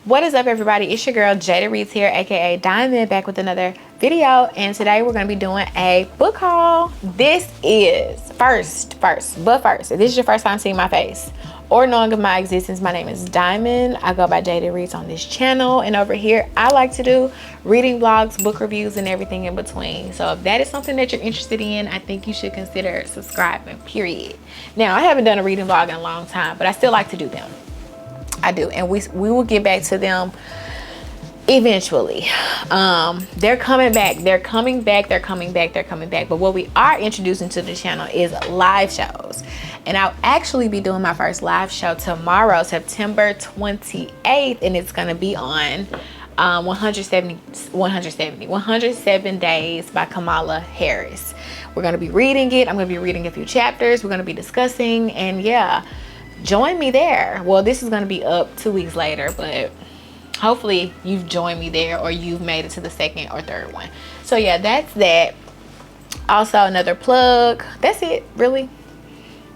What is up, everybody? It's your girl Jada Reeds here, aka Diamond, back with another video. And today we're going to be doing a book haul. This is first, if this is your first time seeing my face or knowing of my existence, my name is Diamond. I go by Jada Reeds on this channel, and over here I like to do reading vlogs, book reviews, and everything in between. So if that is something that you're interested in, I think you should consider subscribing, period. Now, I haven't done a reading vlog in a long time, but I still like to do them. I do, and we will get back to them eventually. They're coming back. But what we are introducing to the channel is live shows, and I'll actually be doing my first live show tomorrow, September 28th, and it's going to be on 107 Days by Kamala Harris. We're going to be reading it. I'm going to be reading a few chapters. We're going to be discussing, and yeah, join me there. Well, this is going to be up 2 weeks later, but hopefully you've joined me there, or you've made it to the second or third one. So yeah, that's that. Also, another plug. That's it, really.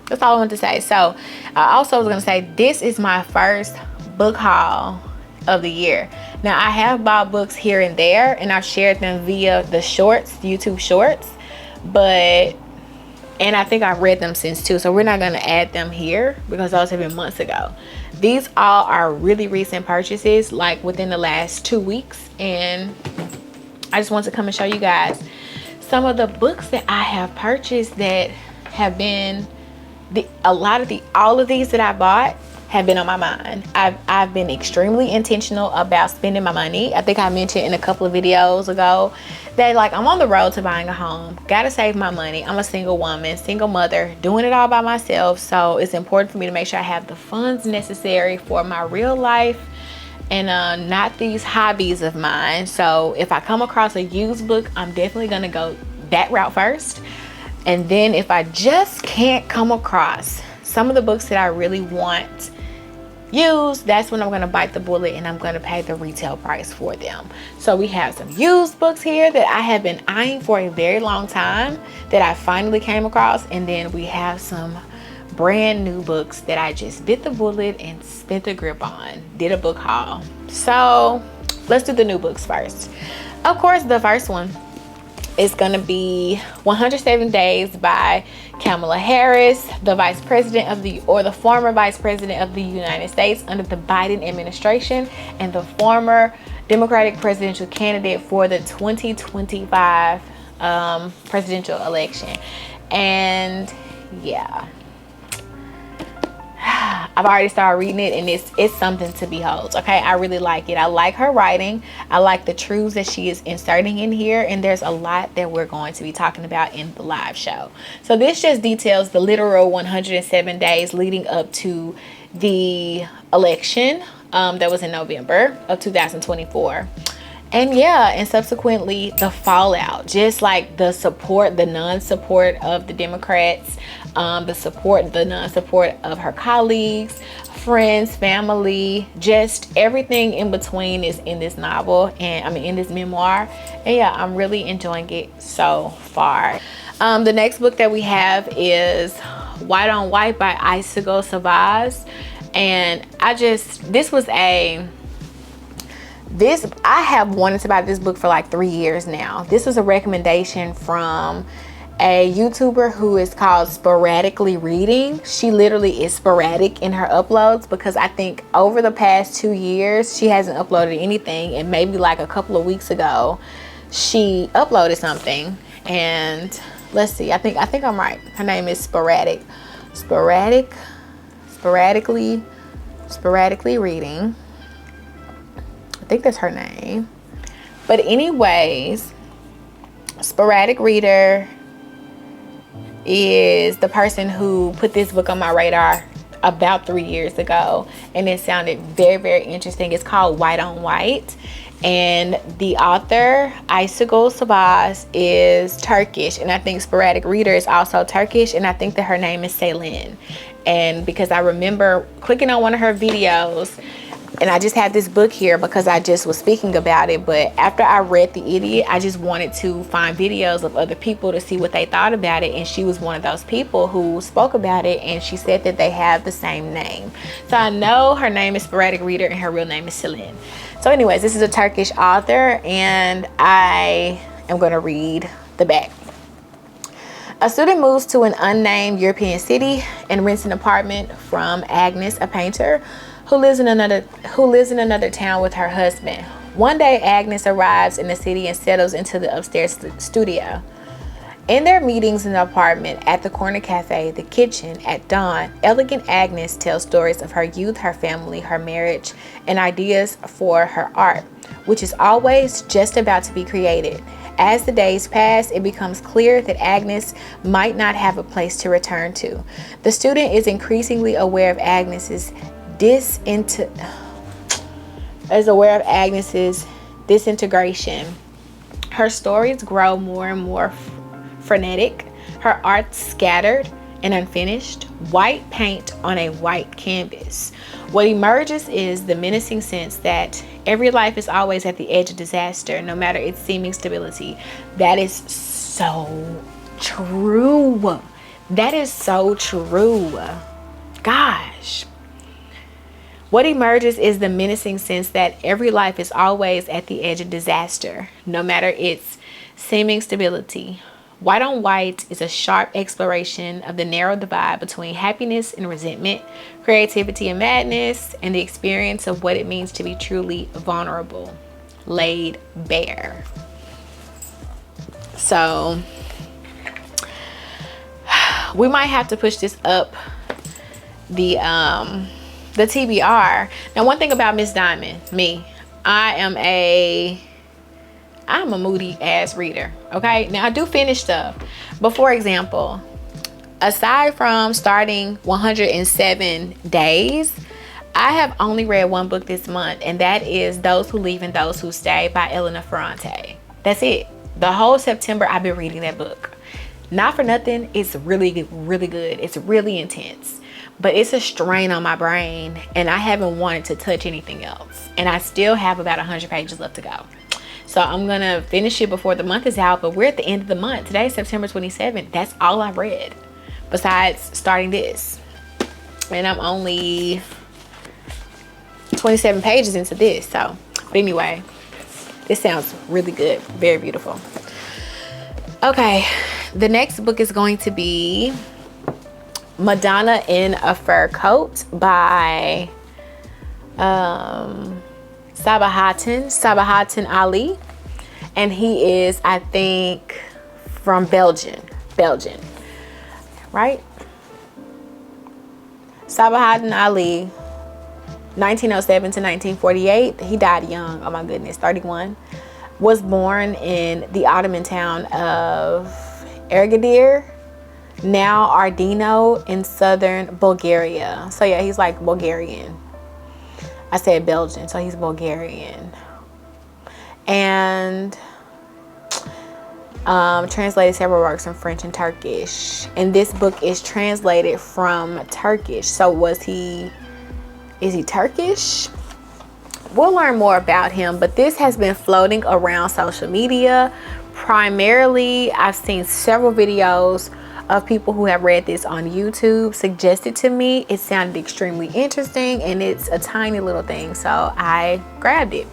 That's all I want to say. So I also was going to say, this is my first book haul of the year. Now, I have bought books here and there, and I've shared them via the shorts, YouTube shorts, and I think I've read them since too, so we're not going to add them here because those have been months ago. These all are really recent purchases, like within the last 2 weeks, and I just want to come and show you guys some of the books that I have purchased that have been all of these that I bought have been on my mind. I've been extremely intentional about spending my money. I think I mentioned in a couple of videos ago that, like, I'm on the road to buying a home, gotta save my money. I'm a single woman, single mother, doing it all by myself, so it's important for me to make sure I have the funds necessary for my real life and not these hobbies of mine. So if I come across a used book, I'm definitely gonna go that route first, and then if I just can't come across some of the books that I really want used, that's when I'm going to bite the bullet and I'm going to pay the retail price for them. So we have some used books here that I have been eyeing for a very long time that I finally came across, and then we have some brand new books that I just bit the bullet and spent the grip on, did a book haul. So let's do the new books first. Of course, the first one is going to be 107 Days by Kamala Harris, the vice president of the former vice president of the United States under the Biden administration, and the former Democratic presidential candidate for the 2025 presidential election. And yeah, I've already started reading it, and it's something to behold. Okay, I really like it. I like her writing. I like the truths that she is inserting in here, and there's a lot that we're going to be talking about in the live show. So this just details the literal 107 days leading up to the election that was in November of 2024. And yeah, and subsequently the fallout, just like the support, the non-support of the Democrats, the non-support of her colleagues, friends, family, just everything in between is in this novel, and I mean in this memoir. And yeah, I'm really enjoying it so far. The next book that we have is White on White by Icicle Savas, and I have wanted to buy this book for like 3 years now. This was a recommendation from a YouTuber who is called Sporadically Reading. She literally is sporadic in her uploads, because I think over the past 2 years she hasn't uploaded anything, and maybe like a couple of weeks ago she uploaded something. And let's see, I think I'm right. Her name is Sporadically Reading. I think that's her name. But anyways, Sporadic Reader is the person who put this book on my radar about 3 years ago, and it sounded very, very interesting. It's called White on White, and the author, Icicle Savas, is Turkish, and I think Sporadic Reader is also Turkish, and I think that her name is Ceylin. And because I remember clicking on one of her videos, And I just have this book here because I just was speaking about it. But after I read The Idiot, I just wanted to find videos of other people to see what they thought about it. And she was one of those people who spoke about it. And she said that they have the same name. So I know her name is Sporadic Reader and her real name is Celine. So anyways, this is a Turkish author. And I am going to read the back. A student moves to an unnamed European city and rents an apartment from Agnes, a painter, who lives in another town with her husband. One day, Agnes arrives in the city and settles into the upstairs studio. In their meetings in the apartment, at the corner cafe, the kitchen, at dawn, elegant Agnes tells stories of her youth, her family, her marriage, and ideas for her art, which is always just about to be created. As the days pass, it becomes clear that Agnes might not have a place to return to. The student is increasingly aware of Agnes's disintegration. Her stories grow more and more frenetic, her art scattered and unfinished, white paint on a white canvas. What emerges is the menacing sense that every life is always at the edge of disaster, no matter its seeming stability. That is so true. That is so true. Gosh. What emerges is the menacing sense that every life is always at the edge of disaster, no matter its seeming stability. White on White is a sharp exploration of the narrow divide between happiness and resentment, creativity and madness, and the experience of what it means to be truly vulnerable, laid bare. So we might have to push this up the TBR. Now, one thing about Miss Diamond, I'm a moody ass reader. Okay, now I do finish stuff, but for example, aside from starting 107 days, I have only read one book this month, and that is Those Who Leave and Those Who Stay by Elena Ferrante. That's it. The whole September I've been reading that book. Not for nothing, it's really good. It's really intense, but it's a strain on my brain, and I haven't wanted to touch anything else, and I still have about 100 pages left to go. So I'm going to finish it before the month is out, but we're at the end of the month. Today is September 27th. That's all I've read besides starting this. And I'm only 27 pages into this. So, but anyway, this sounds really good. Very beautiful. Okay, the next book is going to be Madonna in a Fur Coat by Sabahattin Ali, and he is, I think, from Belgium, right? Sabahattin Ali, 1907 to 1948. He died young. Oh my goodness, 31. Was born in the Ottoman town of Agadir, now Ardino, in southern Bulgaria. So yeah, he's like Bulgarian. I said Belgian, so he's Bulgarian. And translated several works from French and Turkish. And this book is translated from Turkish. So is he Turkish? We'll learn more about him, but this has been floating around social media. Primarily, I've seen several videos of people who have read this on YouTube suggested to me. It sounded extremely interesting, and it's a tiny little thing, so I grabbed it.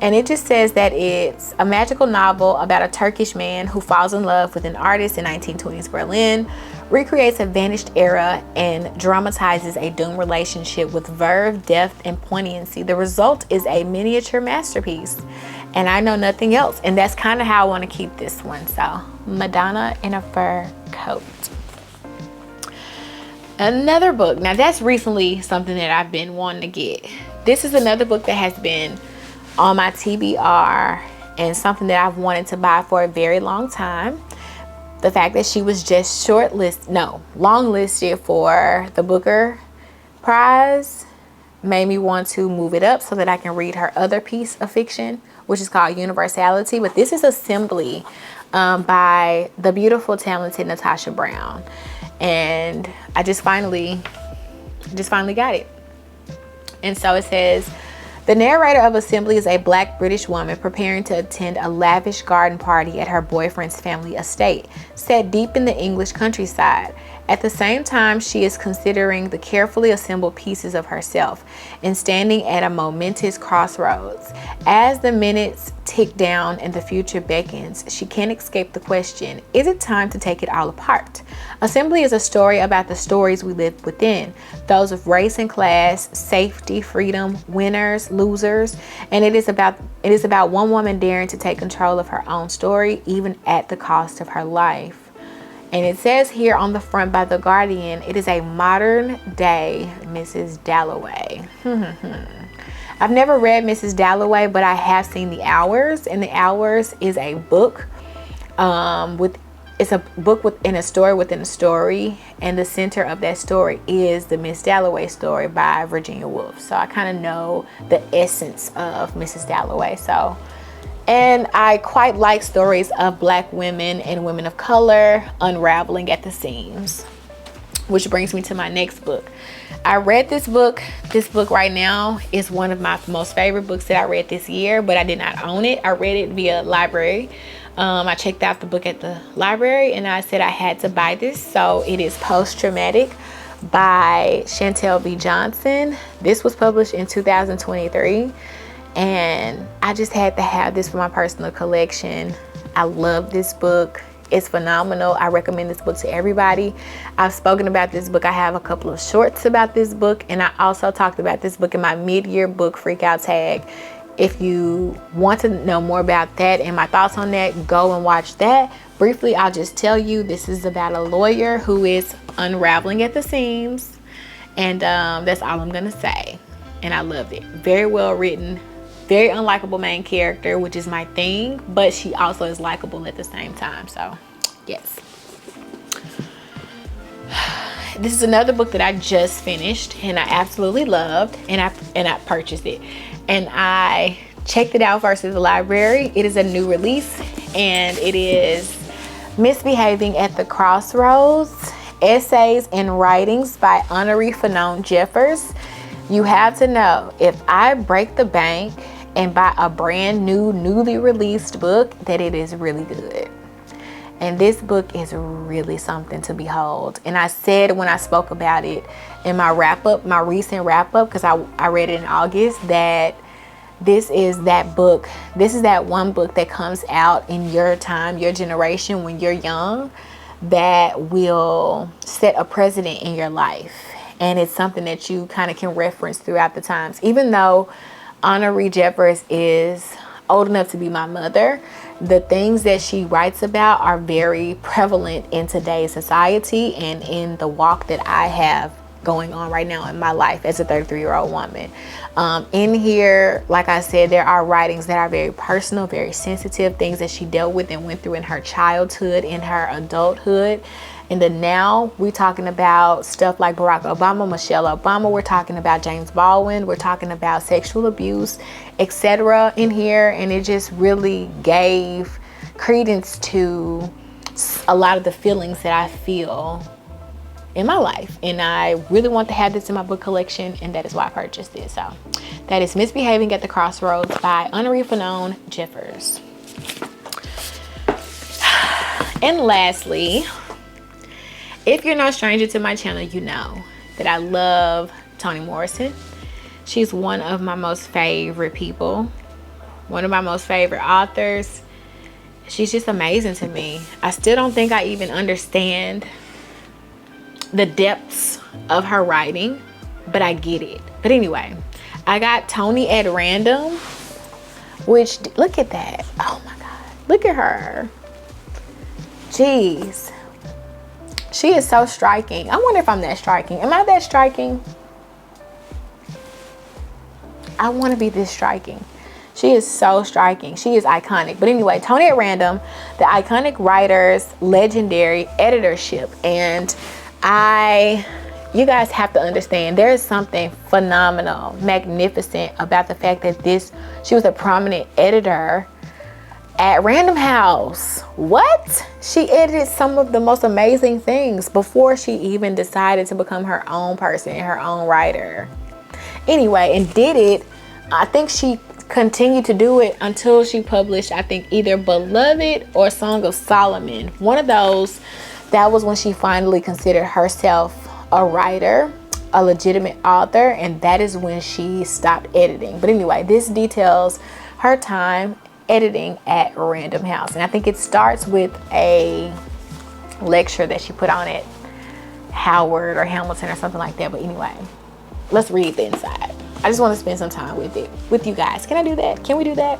And it just says that it's a magical novel about a Turkish man who falls in love with an artist in 1920s Berlin, recreates a vanished era, and dramatizes a doomed relationship with verve, depth, and poignancy. The result is a miniature masterpiece, and I know nothing else. And that's kind of how I want to keep this one. So, Madonna in a Fur Coat. Another book. Now, that's recently something that I've been wanting to get. This is another book that has been on my TBR and something that I've wanted to buy for a very long time. The fact that she was just long-listed for the Booker Prize made me want to move it up so that I can read her other piece of fiction, which is called Universality. But this is Assembly by the beautiful, talented Natasha Brown. And I just finally got it. And so it says, the narrator of Assembly is a Black British woman preparing to attend a lavish garden party at her boyfriend's family estate, set deep in the English countryside. At the same time, she is considering the carefully assembled pieces of herself and standing at a momentous crossroads. As the minutes tick down and the future beckons, she can't escape the question, is it time to take it all apart? Assembly is a story about the stories we live within, those of race and class, safety, freedom, winners, losers, and it is about one woman daring to take control of her own story, even at the cost of her life. And it says here on the front by The Guardian, it is a modern day Mrs. Dalloway. I've never read Mrs. Dalloway, but I have seen The Hours, and The Hours is a book it's a book within a story within a story, and the center of that story is the Miss Dalloway story by Virginia Woolf. So I kind of know the essence of Mrs. Dalloway. And I quite like stories of Black women and women of color unraveling at the seams, which brings me to my next book. I read this book. This book right now is one of my most favorite books that I read this year, but I did not own it. I read it via library. I checked out the book at the library and I said I had to buy this. So it is Post Traumatic by Chantel B. Johnson. This was published in 2023. And I just had to have this for my personal collection. I love this book. It's phenomenal. I recommend this book to everybody. I've spoken about this book. I have a couple of shorts about this book. And I also talked about this book in my mid-year book freakout tag. If you want to know more about that and my thoughts on that, go and watch that. Briefly, I'll just tell you, this is about a lawyer who is unraveling at the seams. And that's all I'm going to say. And I loved it. Very well written. Very unlikable main character, which is my thing, but she also is likable at the same time. So, yes. This is another book that I just finished and I absolutely loved, and I purchased it. And I checked it out first at the library. It is a new release, and it is Misbehaving at the Crossroads, Essays and Writings by Honorée Fanonne Jeffers. You have to know, if I break the bank and buy a brand new, newly released book, that it is really good. And this book is really something to behold. And I said when I spoke about it in my wrap-up, my recent wrap-up, because I read it in August, that this is that book. This is that one book that comes out in your time, your generation, when you're young, that will set a precedent in your life. And it's something that you kind of can reference throughout the times. Even though Honorée Jeffers is old enough to be my mother, the things that she writes about are very prevalent in today's society and in the walk that I have going on right now in my life as a 33-year-old woman. In here, like I said, there are writings that are very personal, very sensitive, things that she dealt with and went through in her childhood, in her adulthood. And then now we're talking about stuff like Barack Obama, Michelle Obama. We're talking about James Baldwin. We're talking about sexual abuse, etc. in here. And it just really gave credence to a lot of the feelings that I feel in my life. And I really want to have this in my book collection. And that is why I purchased this. So that is Misbehaving at the Crossroads by Honorée Fanonne Jeffers. And lastly, if you're no stranger to my channel, you know that I love Toni Morrison. She's one of my most favorite people, one of my most favorite authors. She's just amazing to me. I still don't think I even understand the depths of her writing, but I get it. But anyway, I got Toni at random, which, look at that. Oh my God, look at her. Jeez. She is so striking. I wonder if I'm that striking. Am I that striking? I want to be this striking. She is so striking. She is iconic. But anyway, Toni at Random, the iconic writer's legendary editorship. And you guys have to understand, there is something phenomenal, magnificent about the fact that she was a prominent editor at Random House. What? She edited some of the most amazing things before she even decided to become her own person and her own writer. Anyway, and did it. I think she continued to do it until she published, I think, either Beloved or Song of Solomon. One of those. That was when she finally considered herself a writer, a legitimate author, and that is when she stopped editing. But anyway, this details her time editing at Random House. And I think it starts with a lecture that she put on at Howard or Hamilton or something like that. But anyway, let's read the inside. I just want to spend some time with it, with you guys. Can I do that? Can we do that?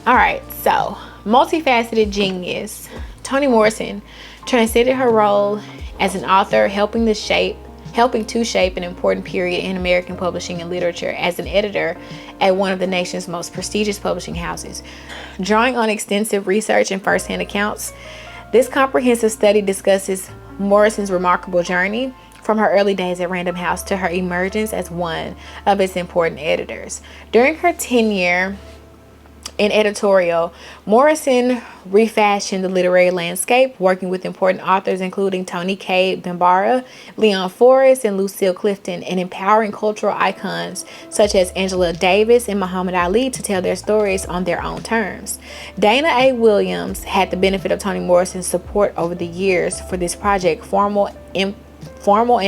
All right, so multifaceted genius. Toni Morrison transcended her role as an author, helping to shape an important period in American publishing and literature as an editor at one of the nation's most prestigious publishing houses. Drawing on extensive research and firsthand accounts, this comprehensive study discusses Morrison's remarkable journey from her early days at Random House to her emergence as one of its important editors. During her tenure in editorial, Morrison refashioned the literary landscape, working with important authors including Toni Cade Bambara, Leon Forrest, and Lucille Clifton, and empowering cultural icons such as Angela Davis and Muhammad Ali to tell their stories on their own terms. Dana A. Williams had the benefit of Toni Morrison's support over the years for this project, formal and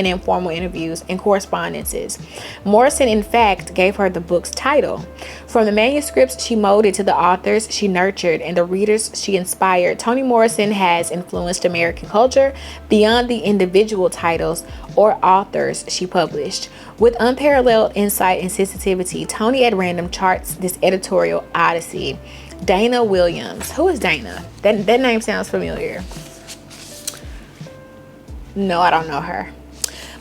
informal interviews and correspondences. Morrison, in fact, gave her the book's title. From the manuscripts she molded to the authors she nurtured and the readers she inspired, Toni Morrison has influenced American culture beyond the individual titles or authors she published. With unparalleled insight and sensitivity, Toni at Random charts this editorial odyssey. Dana Williams. Who is Dana? That name sounds familiar. No, I don't know her.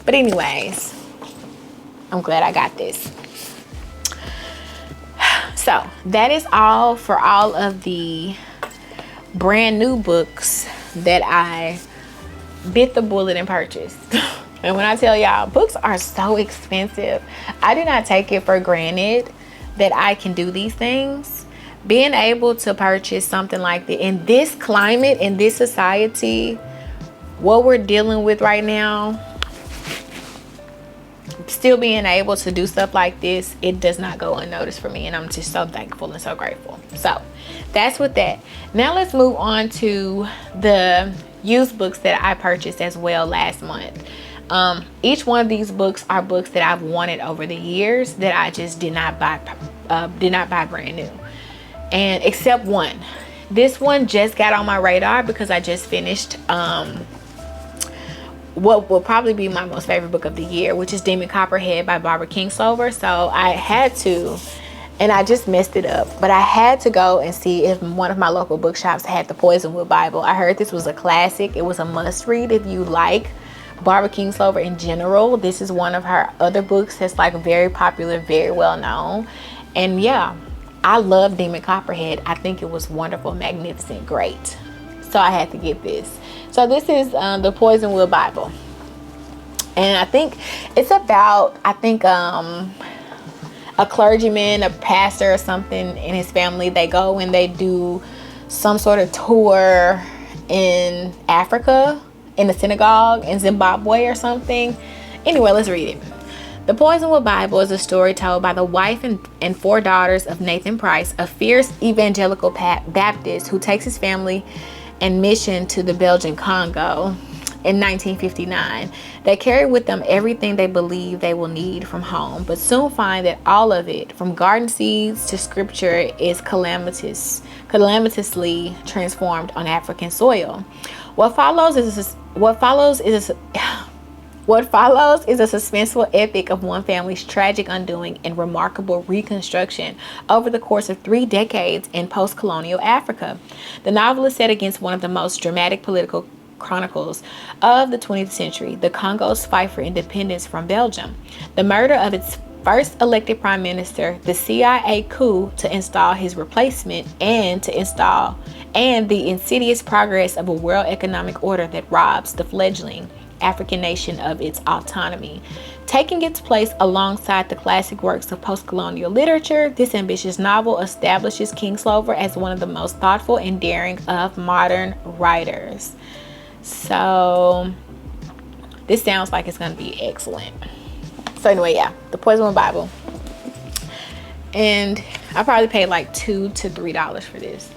But anyways, I'm glad I got this. So that is all for all of the brand new books that I bit the bullet and purchased. And when I tell y'all, books are so expensive. I do not take it for granted that I can do these things. Being able to purchase something like that in this climate, in this society, what we're dealing with right now, still being able to do stuff like this, it does not go unnoticed for me, and I'm just so thankful and so grateful. So that's with that. Now let's move on to the used books that I purchased as well last month. Each one of these books are books that I've wanted over the years that I just did not buy brand new, and except one. This one just got on my radar because I just finished what will probably be my most favorite book of the year, which is Demon Copperhead by Barbara Kingsolver. So I had to, and I just messed it up, but I had to go and see if one of my local bookshops had the Poisonwood Bible. I heard this was a classic. It was a must read if you like Barbara Kingsolver in general. This is one of her other books that's like very popular, very well known. And yeah, I love Demon Copperhead. I think it was wonderful, magnificent, great. So I had to get this. So this is the Poisonwood Bible. And I think it's about, a clergyman, a pastor or something and his family. They go and they do some sort of tour in Africa, in the synagogue in Zimbabwe or something. Anyway, let's read it. The Poisonwood Bible is a story told by the wife and four daughters of Nathan Price, a fierce evangelical Baptist who takes his family and mission to the Belgian Congo in 1959. They carry with them everything they believe they will need from home, but soon find that all of it, from garden seeds to scripture, is calamitously transformed on African soil. What follows is a suspenseful epic of one family's tragic undoing and remarkable reconstruction over the course of 3 decades in post-colonial Africa. The novel is set against one of the most dramatic political chronicles of the 20th century, the Congo's fight for independence from Belgium, the murder of its first elected prime minister, the CIA coup to install his replacement, and the insidious progress of a world economic order that robs the fledgling African nation of its autonomy. Taking its place alongside the classic works of post-colonial literature, this ambitious novel establishes Kingsolver as one of the most thoughtful and daring of modern writers. So this sounds like it's going to be excellent. So anyway, yeah, The Poison Woman Bible. And I probably paid like $2 to $3 for this.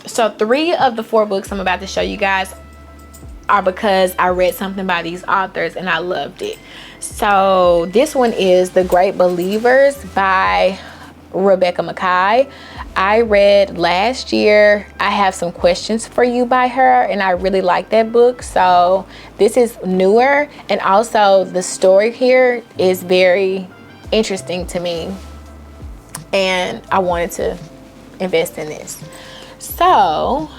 So 3 of the 4 books I'm about to show you guys are because I read something by these authors and I loved it. So this one is The Great Believers by Rebecca Makkai. I read last year I Have Some Questions for You by her, and I really like that book. So this is newer, and also the story here is very interesting to me, and I wanted to invest in this. So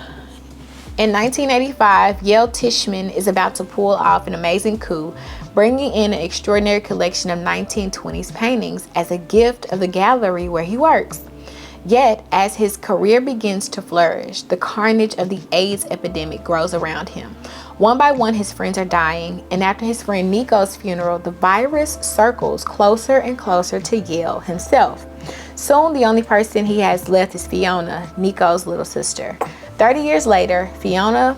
in 1985, Yael Tishman is about to pull off an amazing coup, bringing in an extraordinary collection of 1920s paintings as a gift of the gallery where he works. Yet, as his career begins to flourish, the carnage of the AIDS epidemic grows around him. One by one, his friends are dying, and after his friend Nico's funeral, the virus circles closer and closer to Yael himself. Soon, the only person he has left is Fiona, Nico's little sister. 30 years later, Fiona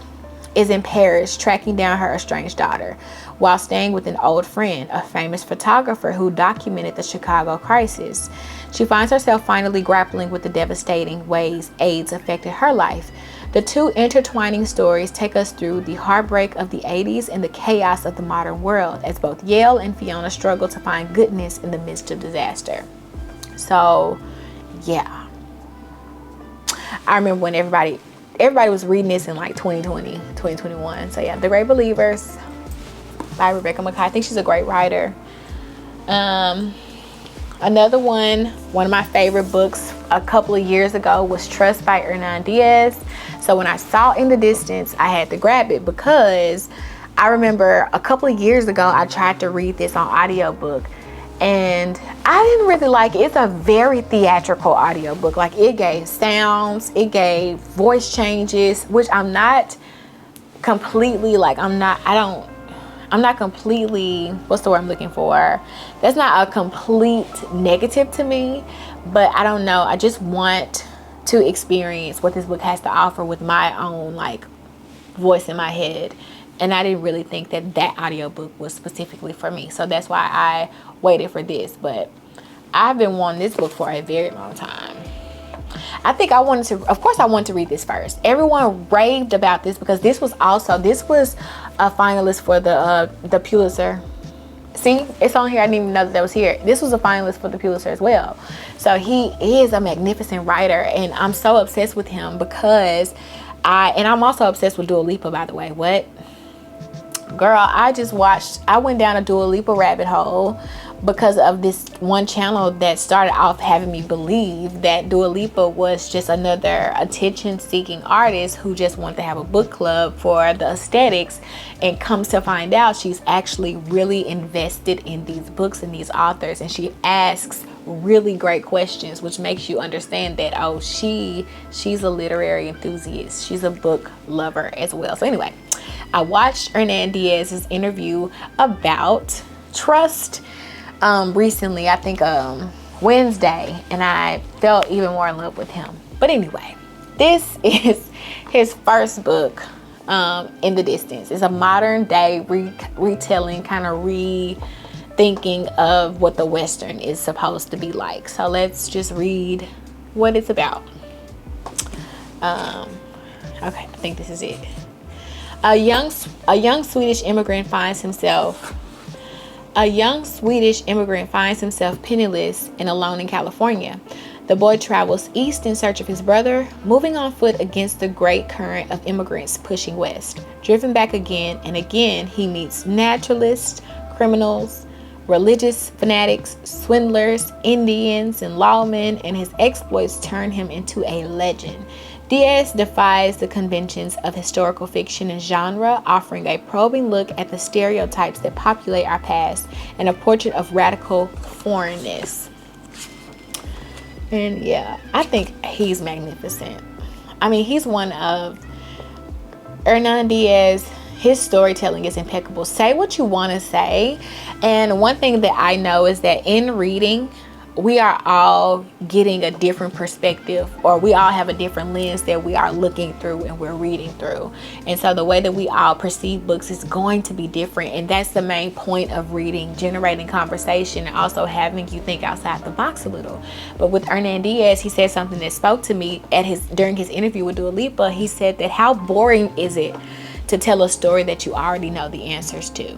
is in Paris tracking down her estranged daughter while staying with an old friend, a famous photographer who documented the Chicago crisis. She finds herself finally grappling with the devastating ways AIDS affected her life. The two intertwining stories take us through the heartbreak of the 80s and the chaos of the modern world as both Yael and Fiona struggle to find goodness in the midst of disaster. So, yeah. I remember when everybody was reading this in like 2020, 2021. So yeah, The Great Believers by Rebecca Makkai. I think she's a great writer. Another one of my favorite books a couple of years ago was Trust by Hernan Diaz. So when I saw In the Distance, I had to grab it because I remember a couple of years ago, I tried to read this on audiobook and I didn't really like it. It's a very theatrical audiobook. Like, it gave sounds, it gave voice changes, which I'm not completely like, I'm not completely, what's the word I'm looking for? That's not a complete negative to me, but I don't know. I just want to experience what this book has to offer with my own like voice in my head. And I didn't really think that audiobook was specifically for me. So that's why I waited for this. But I've been wanting this book for a very long time. I think I wanted to read this first. Everyone raved about this because this was a finalist for the Pulitzer. See, it's on here. I didn't even know that was here. This was a finalist for the Pulitzer as well. So he is a magnificent writer, and I'm so obsessed with him because I'm also obsessed with Dua Lipa, by the way. What? Girl, I went down a Dua Lipa rabbit hole because of this one channel that started off having me believe that Dua Lipa was just another attention-seeking artist who just wanted to have a book club for the aesthetics, and comes to find out she's actually really invested in these books and these authors, and she asks really great questions, which makes you understand that, oh, she's a literary enthusiast. She's a book lover as well. So anyway, I watched Hernan Diaz's interview about trust recently, I think Wednesday, and I fell even more in love with him. But anyway, this is his first book, In the Distance. It's a modern day retelling, kind of rethinking of what the Western is supposed to be like. So let's just read what it's about. Okay, I think this is it. A young Swedish immigrant finds himself penniless and alone in California. The boy travels east in search of his brother, moving on foot against the great current of immigrants pushing west. Driven back again and again, he meets naturalists, criminals, religious fanatics, swindlers, Indians, and lawmen, and his exploits turn him into a legend. Diaz defies the conventions of historical fiction and genre, offering a probing look at the stereotypes that populate our past and a portrait of radical foreignness. And yeah, I think he's magnificent. I mean, he's one of Hernan Diaz. His storytelling is impeccable. Say what you want to say. And one thing that I know is that in reading we are all getting a different perspective, or we all have a different lens that we are looking through and we're reading through. And so the way that we all perceive books is going to be different. And that's the main point of reading, generating conversation, and also having you think outside the box a little. But with Hernan Diaz, he said something that spoke to me during his interview with Dua Lipa. He said that how boring is it to tell a story that you already know the answers to?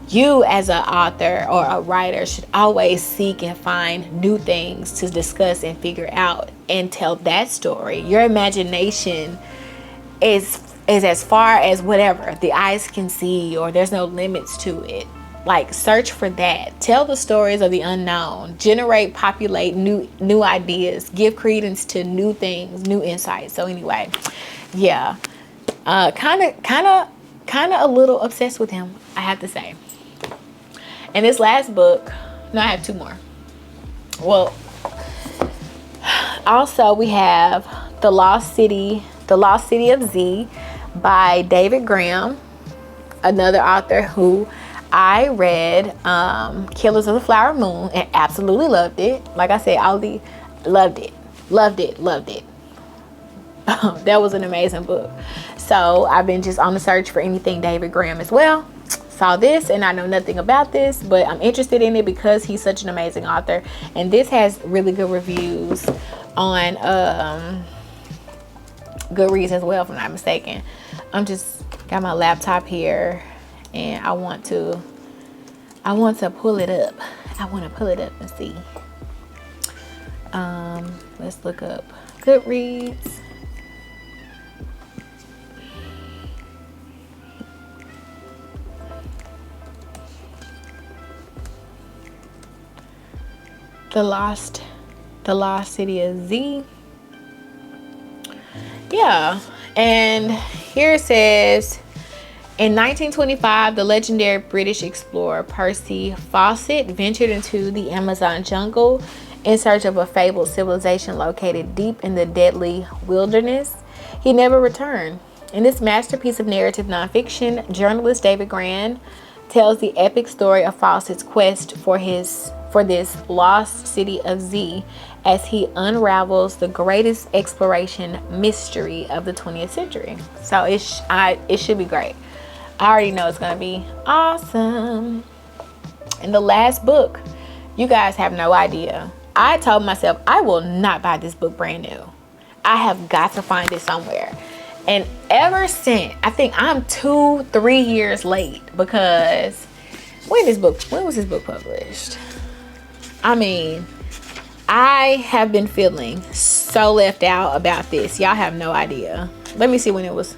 You as an author or a writer should always seek and find new things to discuss and figure out and tell that story. Your imagination is as far as whatever the eyes can see, or there's no limits to it. Like, search for that. Tell the stories of the unknown. Populate new ideas. Give credence to new things, new insights. So anyway, yeah, kind of a little obsessed with him, I have to say. And this last book, no, I have two more. Well, also we have The Lost City of Z by David Graham, another author who I read Killers of the Flower Moon and absolutely loved it. Like I said, Aldi loved it. That was an amazing book. So I've been just on the search for anything David Graham as well. Saw this and I know nothing about this, but I'm interested in it because he's such an amazing author. And this has really good reviews on Goodreads as well, if I'm not mistaken. I'm just got my laptop here and I want to pull it up. I want to pull it up and see. Let's look up Goodreads. The Lost City of Z. Yeah, and here it says, in 1925, the legendary British explorer Percy Fawcett ventured into the Amazon jungle in search of a fabled civilization located deep in the deadly wilderness. He never returned. In this masterpiece of narrative nonfiction, journalist David Graham tells the epic story of Fawcett's quest for this lost city of Z as he unravels the greatest exploration mystery of the 20th century. So it should be great. I already know it's gonna be awesome. And the last book, you guys have no idea. I told myself I will not buy this book brand new. I have got to find it somewhere. And ever since, I think I'm 2-3 years late, because when was this book published? I mean, I have been feeling so left out about this. Y'all have no idea. Let me see when it was.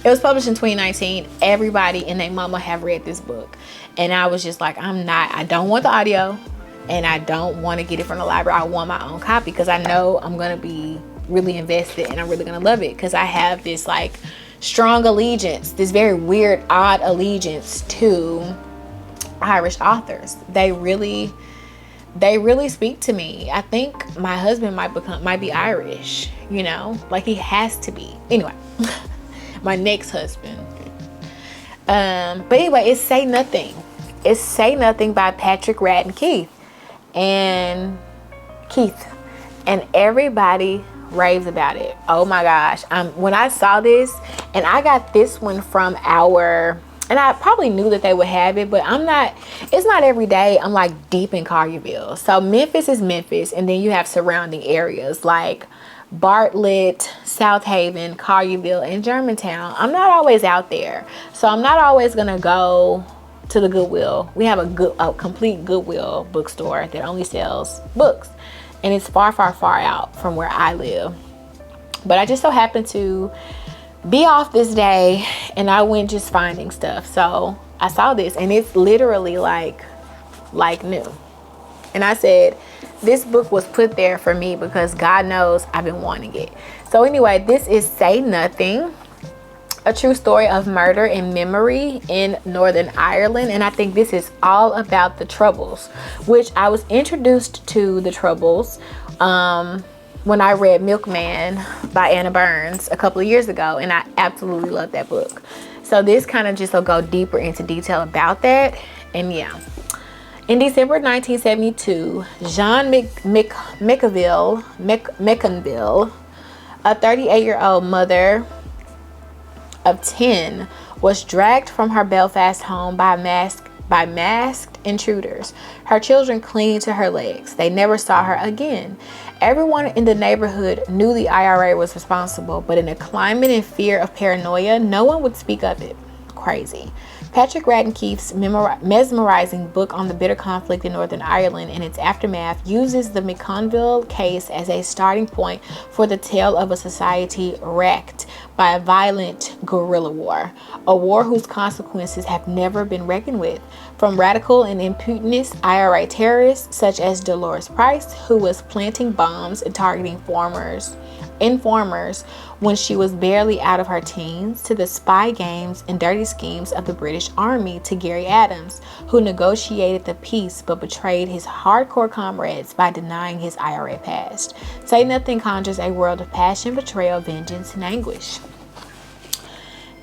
It was published in 2019. Everybody and their mama have read this book. And I was just like, I don't want the audio, and I don't want to get it from the library. I want my own copy because I know I'm going to be really invested and I'm really going to love it, because I have this like strong allegiance, this very weird, odd allegiance to Irish authors. They really speak to me. I think my husband might be Irish, you know, like he has to be. Anyway, my next husband. But anyway, it's Say Nothing. It's Say Nothing by Patrick Radden Keith. And everybody raves about it. Oh my gosh. When I saw this, and I got this one from and I probably knew that they would have it, but it's not every day I'm like deep in Collierville. So Memphis is Memphis, and then you have surrounding areas like Bartlett, South Haven, Collierville, and Germantown. I'm not always out there. So I'm not always gonna go to the Goodwill. We have a complete Goodwill bookstore that only sells books. And it's far, far, far out from where I live. But I just so happened to be off this day, and I went just finding stuff. So I saw this, and it's literally like new. And I said, this book was put there for me because God knows I've been wanting it. So anyway, this is Say Nothing, a true story of murder and memory in Northern Ireland. And I think this is all about the Troubles, which I was introduced to the Troubles when I read Milkman by Anna Burns a couple of years ago, and I absolutely love that book. So this kind of just will go deeper into detail about that. And yeah, In December 1972, Jean McConville, a 38-year-old mother of 10, was dragged from her Belfast home by masked intruders. Her children clinging to her legs. They never saw her again. Everyone in the neighborhood knew the IRA was responsible, but in a climate and fear of paranoia, no one would speak of it. Crazy. Patrick Radden Keefe's mesmerizing book on the bitter conflict in Northern Ireland and its aftermath uses the McConville case as a starting point for the tale of a society wrecked by a violent guerrilla war, a war whose consequences have never been reckoned with. From radical and impudent IRA terrorists such as Dolores Price, who was planting bombs and targeting informers when she was barely out of her teens, to the spy games and dirty schemes of the British Army, to Gary Adams, who negotiated the peace but betrayed his hardcore comrades by denying his IRA past. Say Nothing conjures a world of passion, betrayal, vengeance, and anguish.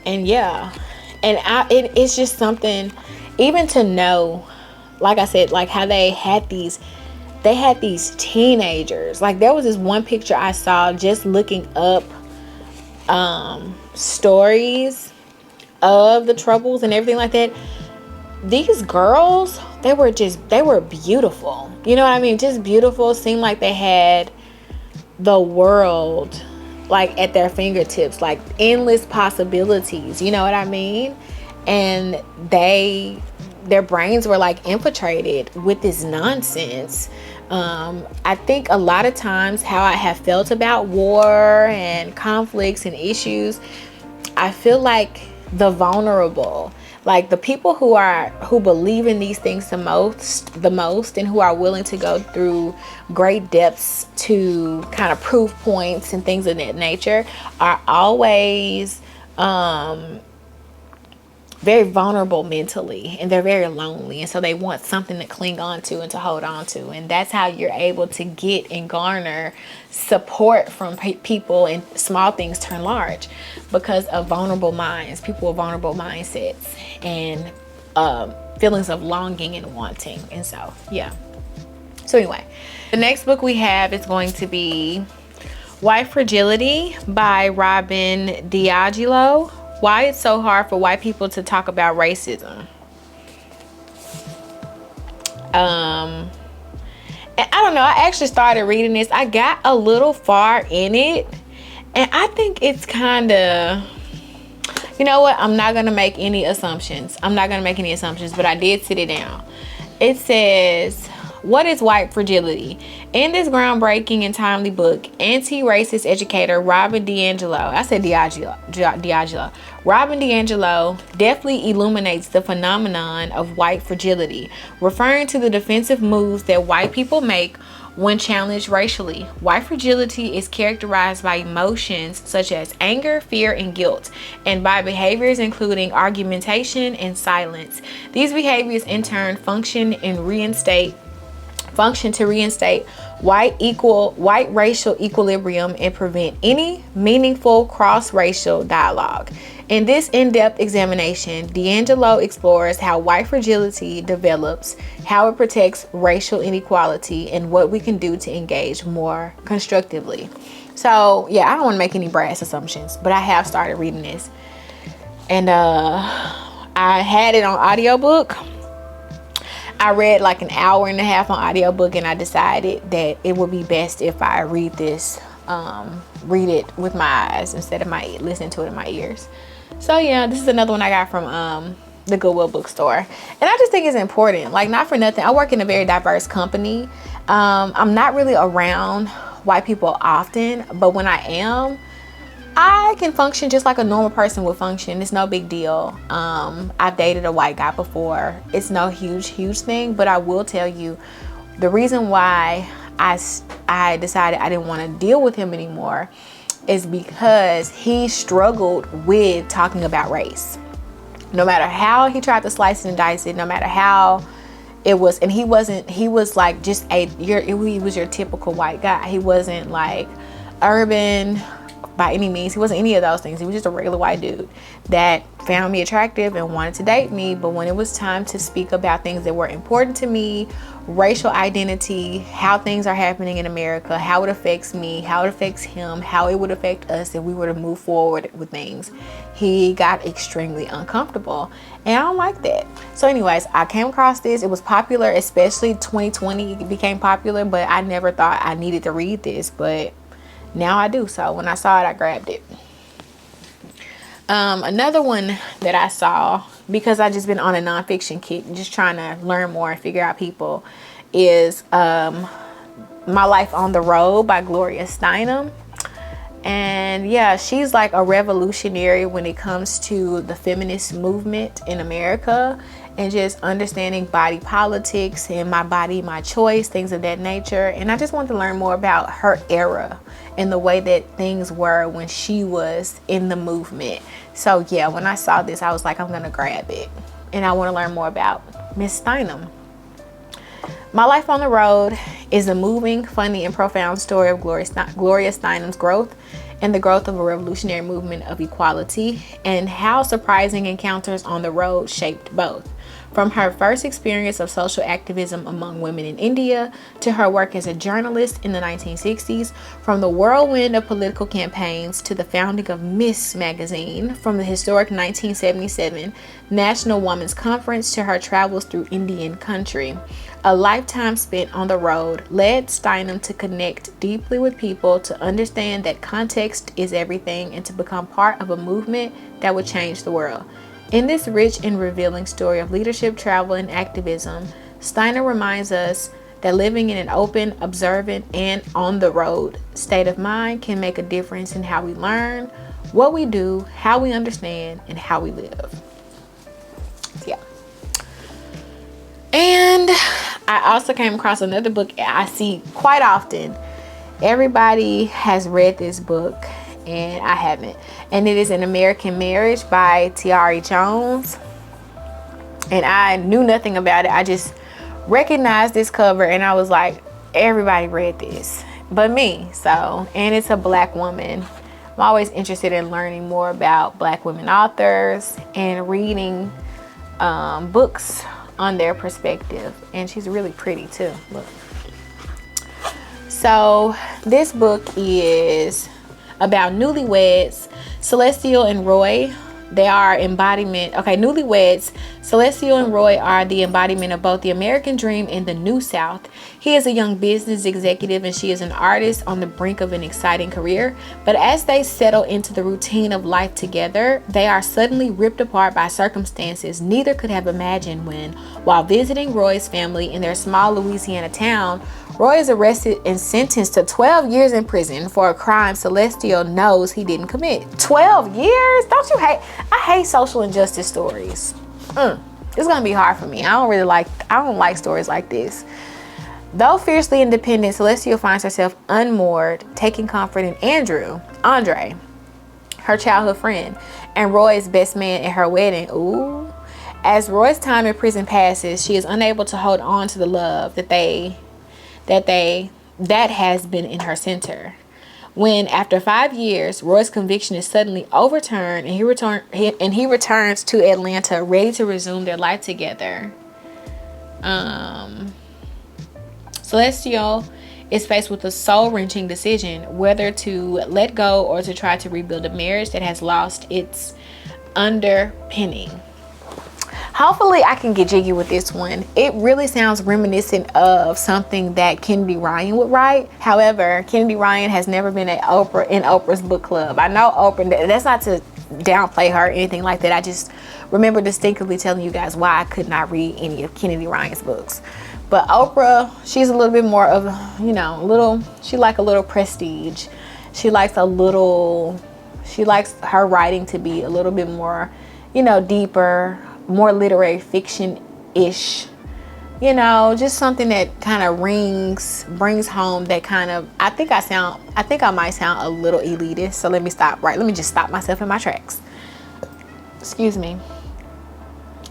And yeah, and it's just something, even to know, like I said, like how they had these teenagers. Like there was this one picture I saw just looking up stories of the Troubles and everything like that. These girls, they were beautiful. You know what I mean? Just beautiful. Seemed like they had the world like at their fingertips, like endless possibilities. You know what I mean? And their brains were like infiltrated with this nonsense. I think a lot of times how I have felt about war and conflicts and issues, I feel like the vulnerable, like the people who believe in these things the most and who are willing to go through great depths to kind of prove points and things of that nature, are always very vulnerable mentally, and they're very lonely, and so they want something to cling on to and to hold on to. And that's how you're able to get and garner support from people, and small things turn large because of vulnerable minds, people with vulnerable mindsets and feelings of longing and wanting. And so yeah, so anyway, the next book we have is going to be White Fragility by Robin DiAngelo. Why it's so hard for white people to talk about racism. And I don't know, I actually started reading this. I got a little far in it, and I think it's kind of, you know what, I'm not gonna make any assumptions, but I did sit it down. It says, what is white fragility? In this groundbreaking and timely book, anti-racist educator Robin DiAngelo, Robin DiAngelo deftly illuminates the phenomenon of white fragility, referring to the defensive moves that white people make when challenged racially. White fragility is characterized by emotions such as anger, fear, and guilt, and by behaviors including argumentation and silence. These behaviors in turn function to reinstate white racial equilibrium and prevent any meaningful cross-racial dialogue. In this in-depth examination, DiAngelo explores how white fragility develops, how it protects racial inequality, and what we can do to engage more constructively. So yeah, I don't want to make any brass assumptions, but I have started reading this, and I had it on audiobook. I read like an hour and a half on audiobook, and I decided that it would be best if I read it with my eyes instead of listening to it in my ears. So yeah, this is another one I got from the Goodwill bookstore, and I just think it's important. Like, not for nothing, I work in a very diverse company. I'm not really around white people often, but when I am, I can function just like a normal person would function. It's no big deal. I've dated a white guy before. It's no huge thing, but I will tell you the reason why I decided I didn't want to deal with him anymore is because he struggled with talking about race. No matter how he tried to slice and dice it, no matter how it was, and he was like just he was your typical white guy. He wasn't like urban by any means. He wasn't any of those things. He was just a regular white dude that found me attractive and wanted to date me. But when it was time to speak about things that were important to me, racial identity, how things are happening in America, how it affects me, how it affects him, how it would affect us if we were to move forward with things, he got extremely uncomfortable. And I don't like that. So anyways, I came across this. It was popular, especially 2020. It became popular, but I never thought I needed to read this. But now I do. So when I saw it, I grabbed it. Another one that I saw, because I just been on a nonfiction kick, just trying to learn more and figure out people, is My Life on the Road by Gloria Steinem. And yeah, she's like a revolutionary when it comes to the feminist movement in America and just understanding body politics and my body, my choice, things of that nature. And I just want to learn more about her era and the way that things were when she was in the movement. So yeah, when I saw this, I was like, I'm gonna grab it. And I want to learn more about Miss Steinem. My Life on the Road is a moving, funny, and profound story of Gloria Steinem's growth and the growth of a revolutionary movement of equality, and how surprising encounters on the road shaped both. From her first experience of social activism among women in India to her work as a journalist in the 1960s, from the whirlwind of political campaigns to the founding of Miss Magazine, from the historic 1977 National Women's Conference to her travels through Indian country. A lifetime spent on the road led Steinem to connect deeply with people, to understand that context is everything, and to become part of a movement that would change the world. In this rich and revealing story of leadership, travel, and activism, Steinem reminds us that living in an open, observant, and on the road state of mind can make a difference in how we learn, what we do, how we understand, and how we live. Yeah. And I also came across another book I see quite often. Everybody has read this book and I haven't. And it is An American Marriage by Tayari Jones. And I knew nothing about it. I just recognized this cover and I was like, everybody read this but me. So, and it's a Black woman. I'm always interested in learning more about Black women authors and reading books on their perspective. And she's really pretty too. Look. So this book is about newlyweds, Celestial and Roy. They are embodiment. Okay, newlyweds, Celestial and Roy are the embodiment of both the American dream and the New South. He is a young business executive and she is an artist on the brink of an exciting career. But as they settle into the routine of life together, they are suddenly ripped apart by circumstances neither could have imagined when, while visiting Roy's family in their small Louisiana town, Roy is arrested and sentenced to 12 years in prison for a crime Celestial knows he didn't commit. 12 years? Don't you hate? I hate social injustice stories. It's gonna be hard for me. I don't like stories like this. Though fiercely independent, Celestial finds herself unmoored, taking comfort in Andre, her childhood friend, and Roy's best man at her wedding. Ooh. As Roy's time in prison passes, she is unable to hold on to the love that has been in her center. When, after 5 years, Roy's conviction is suddenly overturned and he returns to Atlanta, ready to resume their life together. Celestial is faced with a soul-wrenching decision, whether to let go or to try to rebuild a marriage that has lost its underpinning. Hopefully I can get jiggy with this one. It really sounds reminiscent of something that Kennedy Ryan would write. However, Kennedy Ryan has never been in Oprah's book club. I know Oprah, that's not to downplay her or anything like that. I just remember distinctly telling you guys why I could not read any of Kennedy Ryan's books. But Oprah, she's a little bit more of, she like a little prestige. She likes her writing to be a little bit more, deeper, more literary fiction-ish, just something that kind of brings home that kind of, I think I might sound a little elitist. So let me just stop myself in my tracks. Excuse me.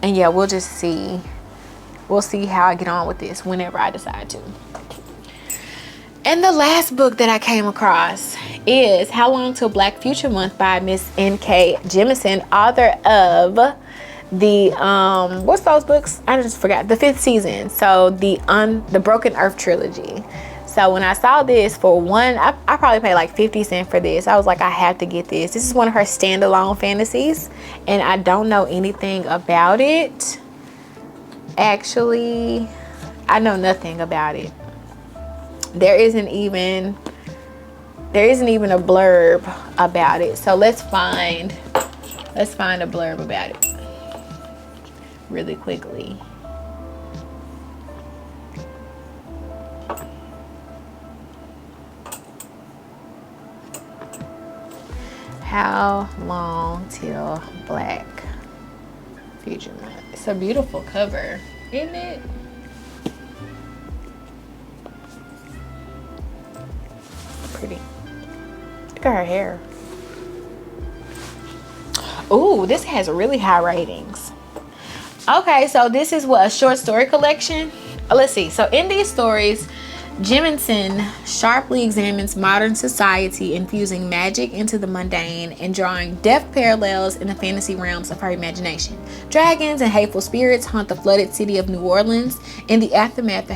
And yeah, we'll see how I get on with this whenever I decide to. And the last book that I came across is How Long Till Black Future Month by Miss N.K. Jemisin, author of the what's those books? I just forgot. The 5th season. So the Broken Earth trilogy. So when I saw this for one, I probably paid like 50 cents for this. I was like, I have to get this. This is one of her standalone fantasies, and I don't know anything about it. Actually, I know nothing about it. There isn't even a blurb about it. So let's find a blurb about it really quickly. How Long Till Black Future Month. It's a beautiful cover, isn't it? Pretty. Look at her hair. Ooh, this has really high ratings. Okay, so this is what, a short story collection? Let's see. So in these stories, Jemisin sharply examines modern society, infusing magic into the mundane and drawing deft parallels in the fantasy realms of her imagination. Dragons and hateful spirits haunt the flooded city of New Orleans in the aftermath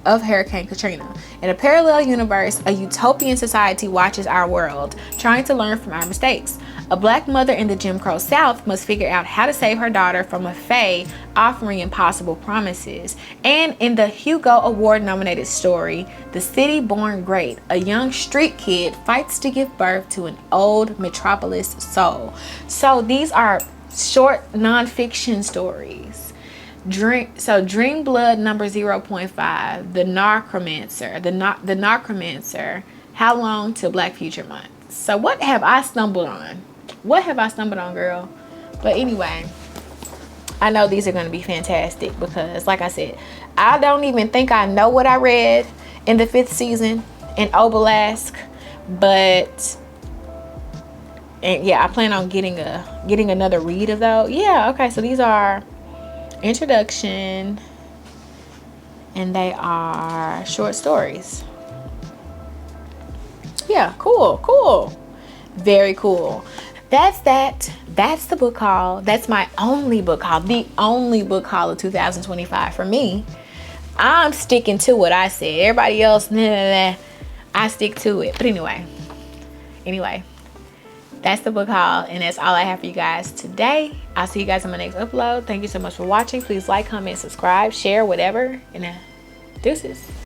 of Hurricane Katrina. In a parallel universe, a utopian society watches our world, trying to learn from our mistakes. A black mother in the Jim Crow South must figure out how to save her daughter from a fae offering impossible promises. And in the Hugo Award-nominated story, The City Born Great, a young street kid fights to give birth to an old metropolis soul. So these are short nonfiction stories. Dream Blood number 0.5, The Necromancer, The Necromancer, How Long Till Black Future Month. So what have I stumbled on? What have I stumbled on, girl? But anyway, I know these are going to be fantastic because, like I said, I don't even think I know what I read in the 5th season in Obelisk, but and yeah, I plan on getting another read of those. Yeah, okay, so these are introduction and they are short stories. Yeah, cool. Very cool. That's the book haul. That's my only book haul. The only book haul of 2025 for me. I'm sticking to what I said. Everybody else, I stick to it. But anyway, that's the book haul, and that's all I have for you guys today. I'll see you guys on my next upload. Thank you so much for watching. Please like, comment, subscribe, share, whatever, and deuces.